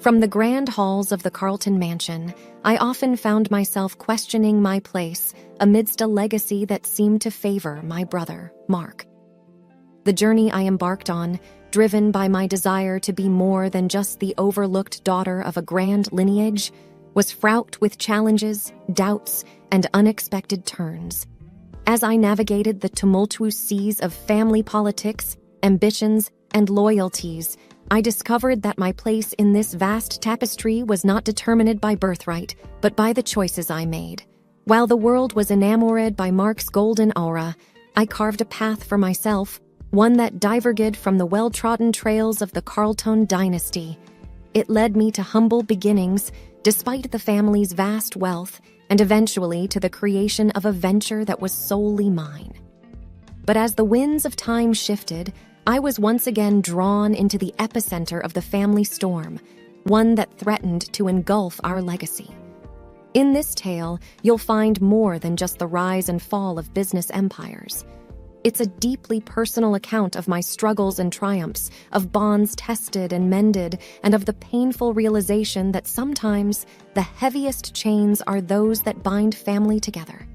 From the grand halls of the Carlton mansion, I often found myself questioning my place amidst a legacy that seemed to favor my brother, Mark. The journey I embarked on, driven by my desire to be more than just the overlooked daughter of a grand lineage, was fraught with challenges, doubts, and unexpected turns. As I navigated the tumultuous seas of family politics, ambitions, and loyalties, I discovered that my place in this vast tapestry was not determined by birthright, but by the choices I made. While the world was enamored by Mark's golden aura, I carved a path for myself, one that diverged from the well-trodden trails of the Carlton dynasty. It led me to humble beginnings, despite the family's vast wealth, and eventually to the creation of a venture that was solely mine. But as the winds of time shifted, I was once again drawn into the epicenter of the family storm, one that threatened to engulf our legacy. In this tale, you'll find more than just the rise and fall of business empires. It's a deeply personal account of my struggles and triumphs, of bonds tested and mended, and of the painful realization that sometimes the heaviest chains are those that bind family together.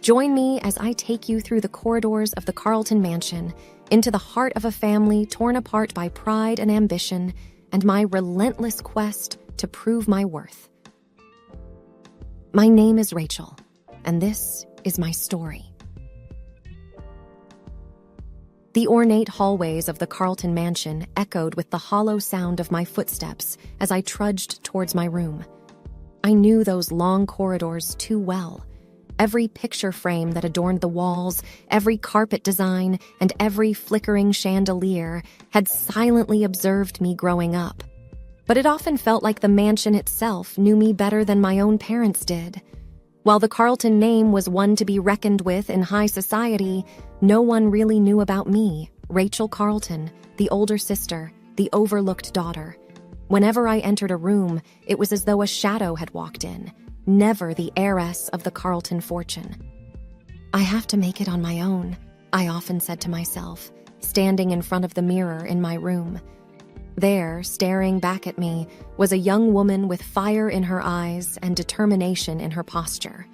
Join me as I take you through the corridors of the Carlton mansion, into the heart of a family torn apart by pride and ambition, and my relentless quest to prove my worth. My name is Rachel, and this is my story. The ornate hallways of the Carlton mansion echoed with the hollow sound of my footsteps as I trudged towards my room. I knew those long corridors too well. Every picture frame that adorned the walls, every carpet design, and every flickering chandelier had silently observed me growing up. But it often felt like the mansion itself knew me better than my own parents did. While the Carlton name was one to be reckoned with in high society, no one really knew about me, Rachel Carlton, the older sister, the overlooked daughter. Whenever I entered a room, it was as though a shadow had walked in, never the heiress of the Carlton fortune. I have to make it on my own, I often said to myself, standing in front of the mirror in my room. There, staring back at me, was a young woman with fire in her eyes and determination in her posture.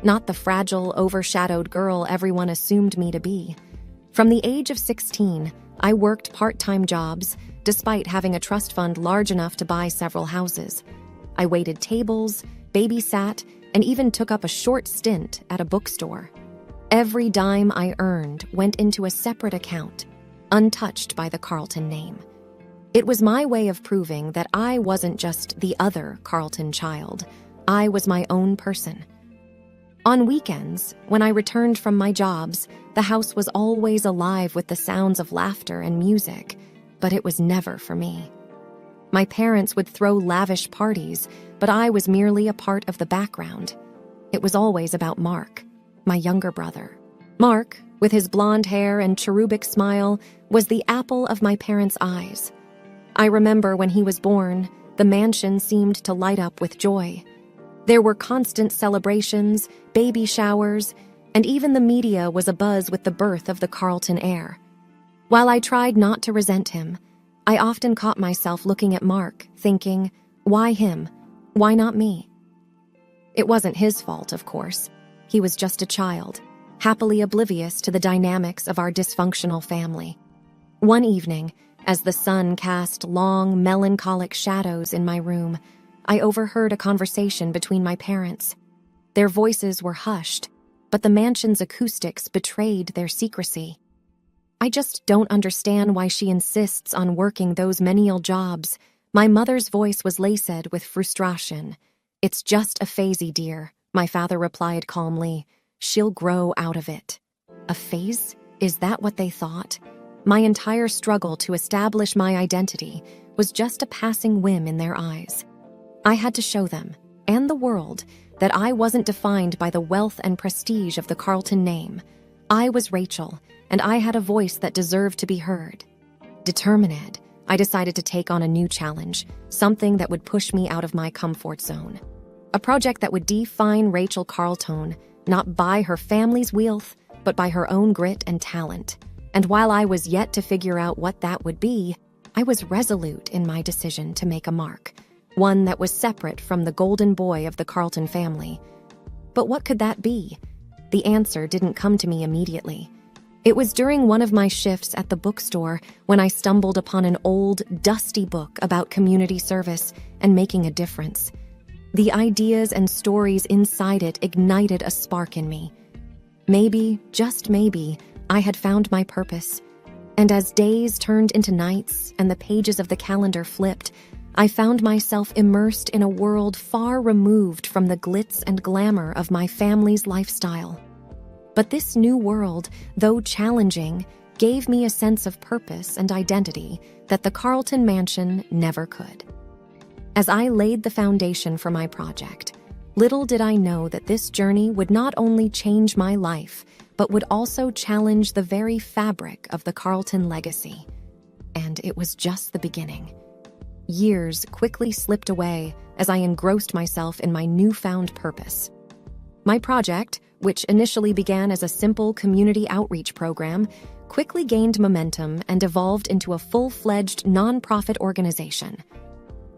Not the fragile, overshadowed girl everyone assumed me to be. From the age of 16, I worked part-time jobs, despite having a trust fund large enough to buy several houses. I waited tables, babysat, and even took up a short stint at a bookstore. Every dime I earned went into a separate account, untouched by the Carlton name. It was my way of proving that I wasn't just the other Carlton child. I was my own person. On weekends, when I returned from my jobs, the house was always alive with the sounds of laughter and music, but it was never for me. My parents would throw lavish parties, but I was merely a part of the background. It was always about Mark, my younger brother. Mark, with his blonde hair and cherubic smile, was the apple of my parents' eyes. I remember when he was born, the mansion seemed to light up with joy. There were constant celebrations, baby showers, and even the media was abuzz with the birth of the Carlton heir. While I tried not to resent him, I often caught myself looking at Mark, thinking, why him? Why not me? It wasn't his fault, of course. He was just a child, happily oblivious to the dynamics of our dysfunctional family. One evening, as the sun cast long, melancholic shadows in my room, I overheard a conversation between my parents. Their voices were hushed, but the mansion's acoustics betrayed their secrecy. I just don't understand why she insists on working those menial jobs. My mother's voice was laced with frustration. It's just a phase, dear, my father replied calmly. She'll grow out of it. A phase? Is that what they thought? My entire struggle to establish my identity was just a passing whim in their eyes. I had to show them, and the world, that I wasn't defined by the wealth and prestige of the Carlton name. I was Rachel, and I had a voice that deserved to be heard. Determined, I decided to take on a new challenge, something that would push me out of my comfort zone. A project that would define Rachel Carlton, not by her family's wealth, but by her own grit and talent. And while I was yet to figure out what that would be, I was resolute in my decision to make a mark, one that was separate from the golden boy of the Carlton family. But what could that be? The answer didn't come to me immediately. It was during one of my shifts at the bookstore when I stumbled upon an old, dusty book about community service and making a difference. The ideas and stories inside it ignited a spark in me. Maybe, just maybe, I had found my purpose. And as days turned into nights and the pages of the calendar flipped, I found myself immersed in a world far removed from the glitz and glamour of my family's lifestyle. But this new world, though challenging, gave me a sense of purpose and identity that the Carlton mansion never could. As I laid the foundation for my project, little did I know that this journey would not only change my life, but would also challenge the very fabric of the Carlton legacy. And it was just the beginning. Years quickly slipped away as I engrossed myself in my newfound purpose. My project, which initially began as a simple community outreach program, quickly gained momentum and evolved into a full-fledged nonprofit organization.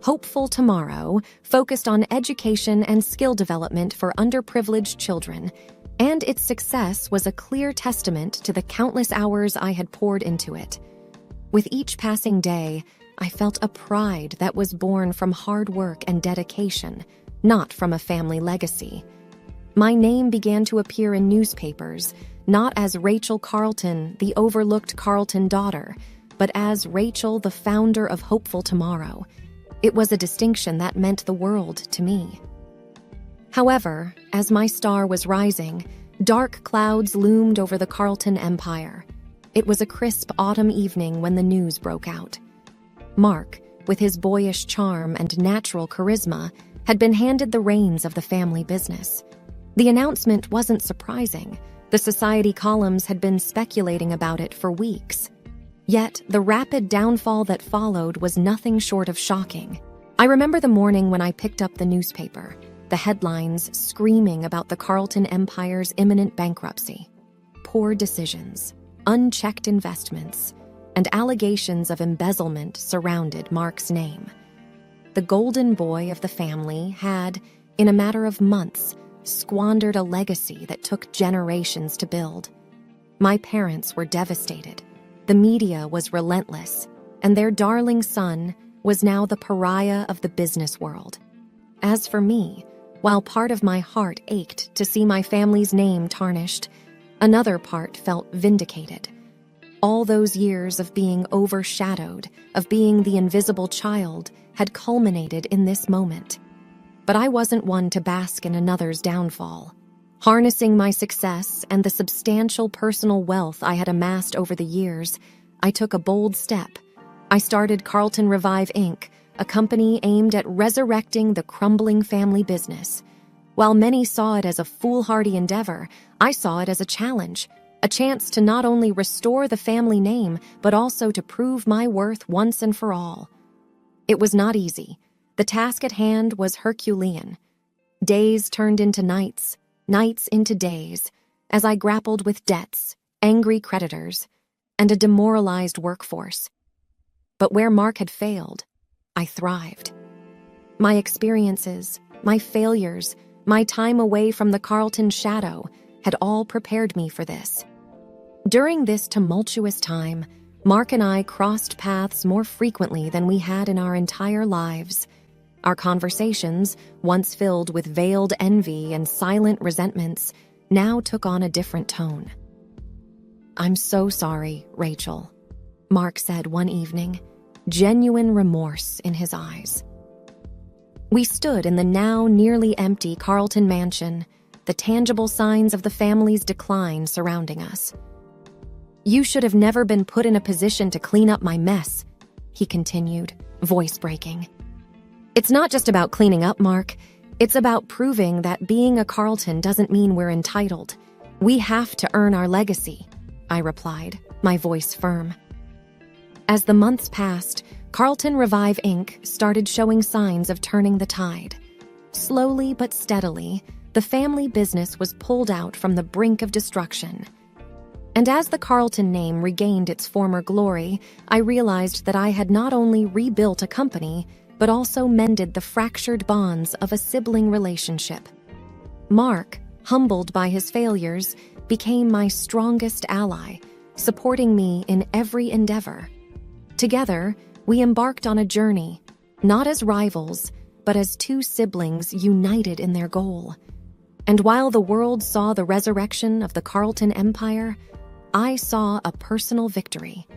Hopeful Tomorrow focused on education and skill development for underprivileged children, and its success was a clear testament to the countless hours I had poured into it. With each passing day, I felt a pride that was born from hard work and dedication, not from a family legacy. My name began to appear in newspapers, not as Rachel Carlton, the overlooked Carlton daughter, but as Rachel, the founder of Hopeful Tomorrow. It was a distinction that meant the world to me. However, as my star was rising, dark clouds loomed over the Carlton empire. It was a crisp autumn evening when the news broke out. Mark, with his boyish charm and natural charisma, had been handed the reins of the family business. The announcement wasn't surprising. The society columns had been speculating about it for weeks. Yet, the rapid downfall that followed was nothing short of shocking. I remember the morning when I picked up the newspaper, the headlines screaming about the Carlton Empire's imminent bankruptcy. Poor decisions, unchecked investments, and allegations of embezzlement surrounded Mark's name. The golden boy of the family had, in a matter of months, squandered a legacy that took generations to build. My parents were devastated. The media was relentless, and their darling son was now the pariah of the business world. As for me, while part of my heart ached to see my family's name tarnished, another part felt vindicated. All those years of being overshadowed, of being the invisible child, had culminated in this moment. But I wasn't one to bask in another's downfall. Harnessing my success and the substantial personal wealth I had amassed over the years, I took a bold step. I started Carlton Revive Inc., a company aimed at resurrecting the crumbling family business. While many saw it as a foolhardy endeavor, I saw it as a challenge, a chance to not only restore the family name, but also to prove my worth once and for all. It was not easy. The task at hand was Herculean. Days turned into nights, nights into days, as I grappled with debts, angry creditors, and a demoralized workforce. But where Mark had failed, I thrived. My experiences, my failures, my time away from the Carlton shadow had all prepared me for this. During this tumultuous time, Mark and I crossed paths more frequently than we had in our entire lives. Our conversations, once filled with veiled envy and silent resentments, now took on a different tone. "I'm so sorry, Rachel," Mark said one evening, genuine remorse in his eyes. We stood in the now nearly empty Carlton mansion, the tangible signs of the family's decline surrounding us. "You should have never been put in a position to clean up my mess," he continued, voice breaking. "It's not just about cleaning up, Mark. It's about proving that being a Carlton doesn't mean we're entitled. We have to earn our legacy," I replied, my voice firm. As the months passed, Carlton Revive Inc. started showing signs of turning the tide. Slowly but steadily, the family business was pulled out from the brink of destruction. And as the Carlton name regained its former glory, I realized that I had not only rebuilt a company, but also mended the fractured bonds of a sibling relationship. Mark, humbled by his failures, became my strongest ally, supporting me in every endeavor. Together, we embarked on a journey, not as rivals, but as two siblings united in their goal. And while the world saw the resurrection of the Carlton Empire, I saw a personal victory.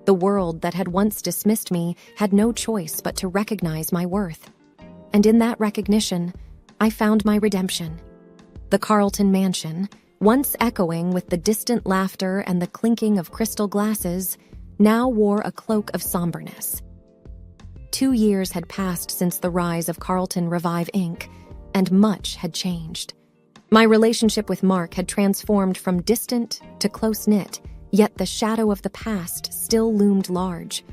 The world that had once dismissed me had no choice but to recognize my worth. And in that recognition, I found my redemption. The Carlton Mansion, once echoing with the distant laughter and the clinking of crystal glasses, now wore a cloak of somberness. 2 years had passed since the rise of Carlton Revive Inc., and much had changed. My relationship with Mark had transformed from distant to close-knit, yet the shadow of the past still loomed large.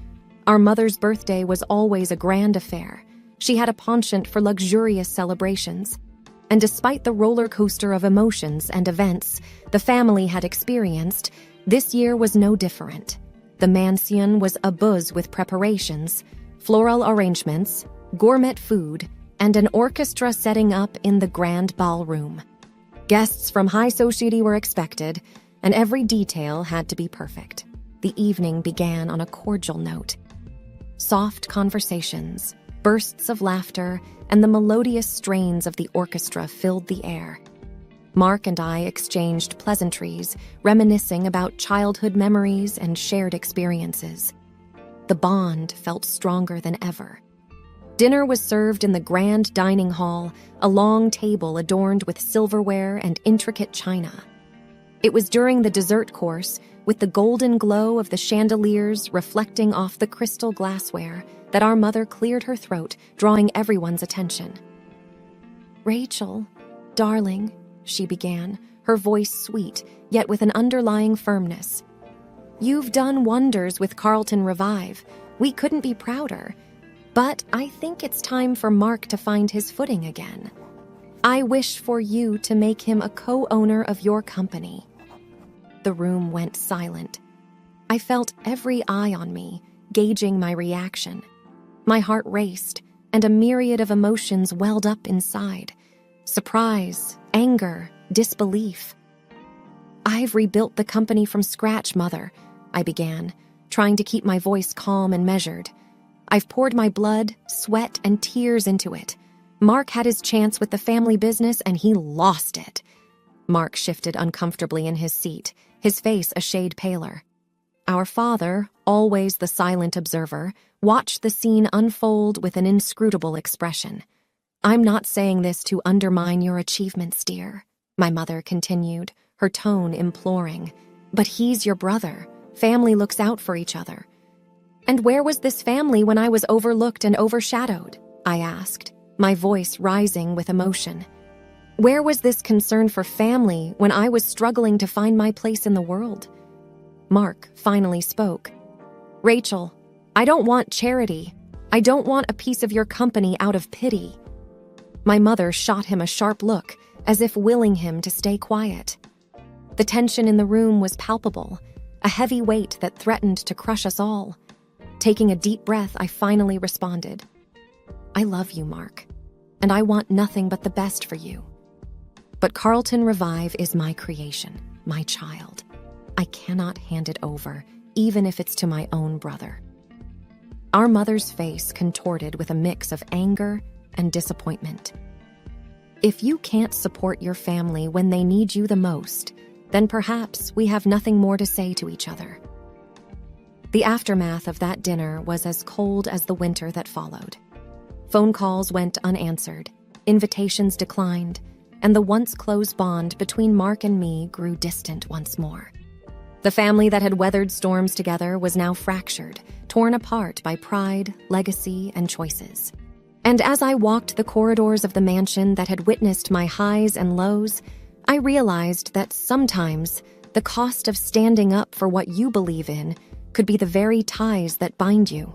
Our mother's birthday was always a grand affair. She had a penchant for luxurious celebrations. And despite the roller coaster of emotions and events the family had experienced, this year was no different. The mansion was abuzz with preparations, floral arrangements, gourmet food, and an orchestra setting up in the grand ballroom. Guests from high society were expected, and every detail had to be perfect. The evening began on a cordial note. Soft conversations, bursts of laughter, and the melodious strains of the orchestra filled the air. Mark and I exchanged pleasantries, reminiscing about childhood memories and shared experiences. The bond felt stronger than ever. Dinner was served in the grand dining hall, a long table adorned with silverware and intricate china. It was during the dessert course, with the golden glow of the chandeliers reflecting off the crystal glassware, that our mother cleared her throat, drawing everyone's attention. "Rachel, darling," she began, her voice sweet, yet with an underlying firmness. "You've done wonders with Carlton Revive. We couldn't be prouder. But I think it's time for Mark to find his footing again. I wish for you to make him a co-owner of your company." The room went silent. I felt every eye on me, gauging my reaction. My heart raced, and a myriad of emotions welled up inside. Surprise, anger, disbelief. "I've rebuilt the company from scratch, Mother," I began, trying to keep my voice calm and measured. "I've poured my blood, sweat, and tears into it. Mark had his chance with the family business, and he lost it." Mark shifted uncomfortably in his seat, his face a shade paler. Our father, always the silent observer, watched the scene unfold with an inscrutable expression. "I'm not saying this to undermine your achievements, dear," my mother continued, her tone imploring. "But he's your brother. Family looks out for each other." "And where was this family when I was overlooked and overshadowed?" I asked, my voice rising with emotion. "Where was this concern for family when I was struggling to find my place in the world?" Mark finally spoke. "Rachel, I don't want charity. I don't want a piece of your company out of pity." My mother shot him a sharp look, as if willing him to stay quiet. The tension in the room was palpable, a heavy weight that threatened to crush us all. Taking a deep breath, I finally responded. "I love you, Mark, and I want nothing but the best for you. But Carlton Revive is my creation, my child. I cannot hand it over, even if it's to my own brother." Our mother's face contorted with a mix of anger and disappointment. "If you can't support your family when they need you the most, then perhaps we have nothing more to say to each other." The aftermath of that dinner was as cold as the winter that followed. Phone calls went unanswered, invitations declined, and the once close bond between Mark and me grew distant once more. The family that had weathered storms together was now fractured, torn apart by pride, legacy, and choices. And as I walked the corridors of the mansion that had witnessed my highs and lows, I realized that sometimes the cost of standing up for what you believe in could be the very ties that bind you.